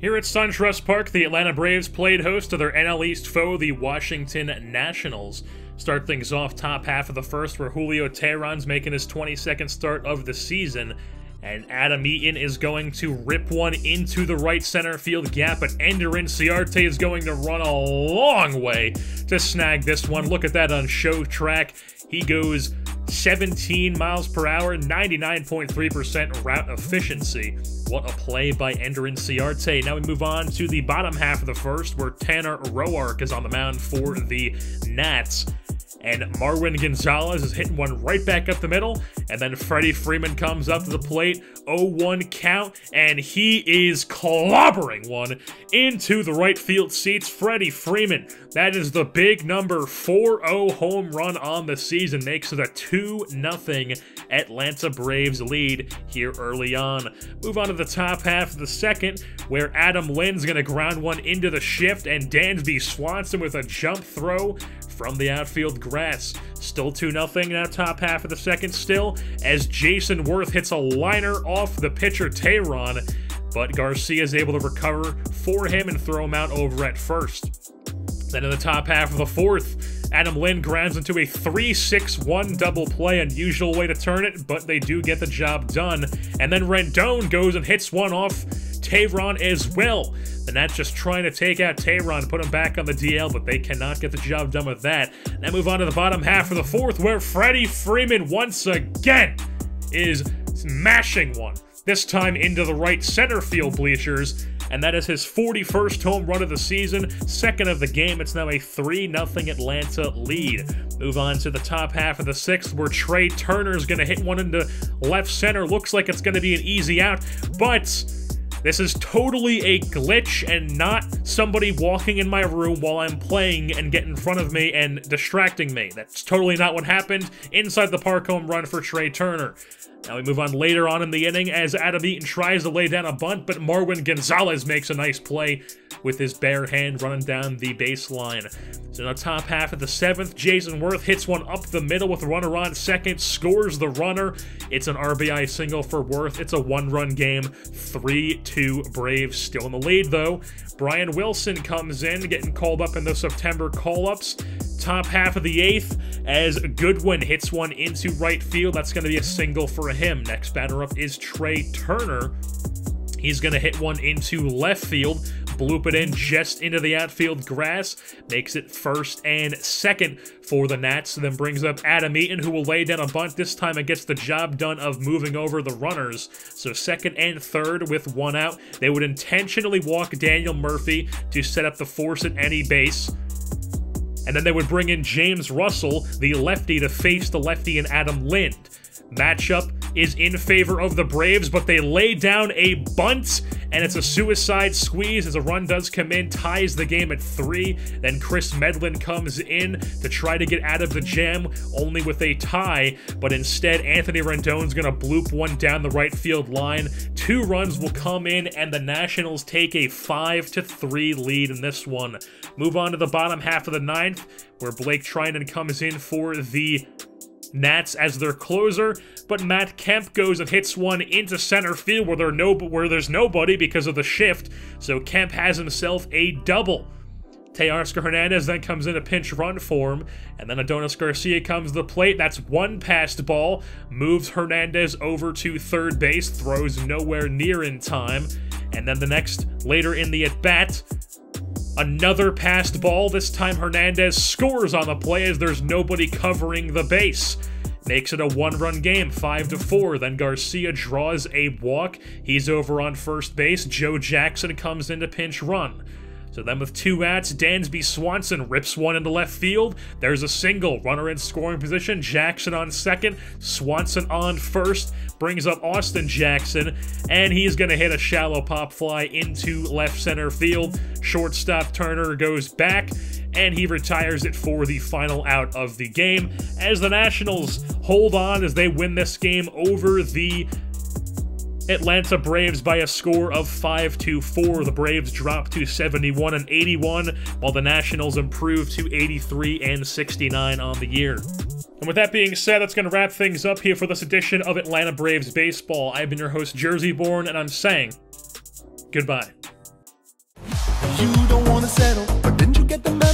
Here at SunTrust Park, the Atlanta Braves played host to their NL East foe, the Washington Nationals. Start things off top half of the first, where Julio Teheran's making his 22nd start of the season, and Adam Eaton is going to rip one into the right center field gap, but Ender Inciarte is going to run a long way to snag this one. Look at that on show track. He goes 17 miles per hour, 99.3% route efficiency. What a play by Ender Inciarte. Now we move on to the bottom half of the first, where Tanner Roark is on the mound for the Nats. And Marwin Gonzalez is hitting one right back up the middle, and then Freddie Freeman comes up to the plate, 0-1 count, and he is clobbering one into the right field seats. Freddie Freeman, that is the big number 4-0 home run on the season, makes it a 2-0 Atlanta Braves lead here early on. Move on to the top half of the second, where Adam Lynn's going to ground one into the shift, and Dansby Swanson with a jump throw from the outfield grass. Still 2-0 now, top half of the second still, as Jason Worth hits a liner off the pitcher Teheran, but Garcia is able to recover for him and throw him out over at first. Then in the top half of the fourth, Adam Lynn grounds into a 3-6-1 double play. Unusual way to turn it, but they do get the job done. And then Rendon goes and hits one off Teheran as well. The Nats just trying to take out Teheran, put him back on the DL, but they cannot get the job done with that. Now move on to the bottom half of the fourth, where Freddie Freeman once again is smashing one, this time into the right center field bleachers, and that is his 41st home run of the season, second of the game. It's now a 3-0 Atlanta lead. Move on to the top half of the sixth, where Trey Turner's going to hit one into left center. Looks like it's going to be an easy out, but this is totally a glitch and not somebody walking in my room while I'm playing and get in front of me and distracting me. That's totally not what happened. Inside the park home run for Trey Turner. Now we move on later on in the inning as Adam Eaton tries to lay down a bunt, but Marwin Gonzalez makes a nice play with his bare hand running down the baseline. So in the top half of the seventh, Jason Worth hits one up the middle with a runner on second, scores the runner. It's an RBI single for Worth. It's a one-run game, 3-2 Braves. Still in the lead, though. Brian Wilson comes in, getting called up in the September call-ups. Top half of the eighth, as Goodwin hits one into right field. That's going to be a single for him. Next batter up is Trey Turner. He's going to hit one into left field, bloop it in just into the outfield grass, makes it first and second for the Nats, then brings up Adam Eaton, who will lay down a bunt. This time it gets the job done of moving over the runners. So second and third with one out. They would intentionally walk Daniel Murphy to set up the force at any base. And then they would bring in James Russell, the lefty, to face the lefty and Adam Lind. Matchup is in favor of the Braves, but they lay down a bunt, and it's a suicide squeeze as a run does come in, ties the game at 3. Then Chris Medlin comes in to try to get out of the jam, only with a tie, but instead Anthony Rendon's going to bloop one down the right field line. 2 runs will come in, and the Nationals take a 5-3 lead in this one. Move on to the bottom half of the ninth, where Blake Trinan comes in for the Nats as their closer, but Matt Kemp goes and hits one into center field where there's nobody because of the shift, so Kemp has himself a double. Teoscar Hernandez then comes in a pinch run for him, and then Adonis Garcia comes to the plate. That's one passed ball, moves Hernandez over to third base, throws nowhere near in time, and then the next, later in the at-bat, another passed ball. This time Hernandez scores on the play as there's nobody covering the base. Makes it a one-run game, 5-4. Then Garcia draws a walk. He's over on first base. Joe Jackson comes in to pinch run. So then with 2 outs, Dansby Swanson rips one into left field. There's a single, runner in scoring position. Jackson on second, Swanson on first, brings up Austin Jackson, and he's going to hit a shallow pop fly into left center field. Shortstop Turner goes back, and he retires it for the final out of the game, as the Nationals hold on as they win this game over the Atlanta Braves by a score of 5-4. The Braves drop to 71-81, while the Nationals improve to 83-69 on the year. And with that being said, that's going to wrap things up here for this edition of Atlanta Braves Baseball. I've been your host, Jersey Born, and I'm saying goodbye. You don't wanna settle, but didn't you get the memo?